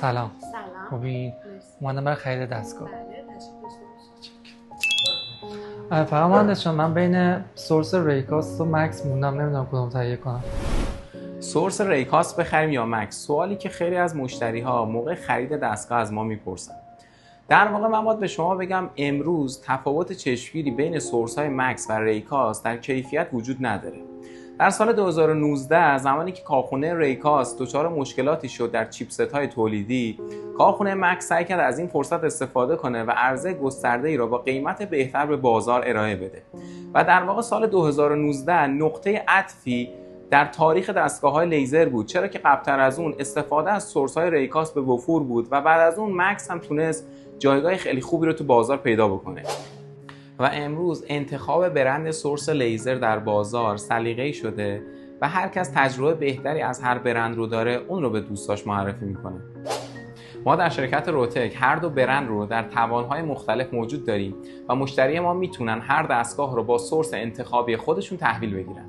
سلام. سلام. خوبین؟ مرسی. اومدم برای خرید دستگاه. بله تشکر. فقط مهندس جان، من بین سورس ریکاست و مکس موندم، نمیدونم کدوم تهیه کنم. سورس ریکاست بخریم یا مکس؟ سوالی که خیلی از مشتری ها موقع خرید دستگاه از ما میپرسن. در واقع من باید به شما بگم امروز تفاوت چشمگیری بین سورس های مکس و ریکاست در کیفیت وجود نداره. در سال 2019 زمانی که کارخونه ریکاست دچار مشکلاتی شد در چیپست های تولیدی، کارخونه مکس سعی کرد از این فرصت استفاده کنه و عرضه گسترده‌ای را با قیمت بهتر به بازار ارائه بده. و در واقع سال 2019 نقطه عطفی در تاریخ دستگاه‌های لیزر بود، چرا که قبل‌تر از اون استفاده از سورس‌های ریکاست به وفور بود و بعد از اون مکس هم تونست جایگاه خیلی خوبی رو تو بازار پیدا بکنه. و امروز انتخاب برند سورس لیزر در بازار سلیقه‌ای شده و هر کس تجربه بهتری از هر برند رو داره اون رو به دوستاش معرفی میکنه. ما در شرکت روتک هر دو برند رو در توانهای مختلف موجود داریم و مشتری ما میتونن هر دستگاه رو با سورس انتخابی خودشون تحویل بگیرن.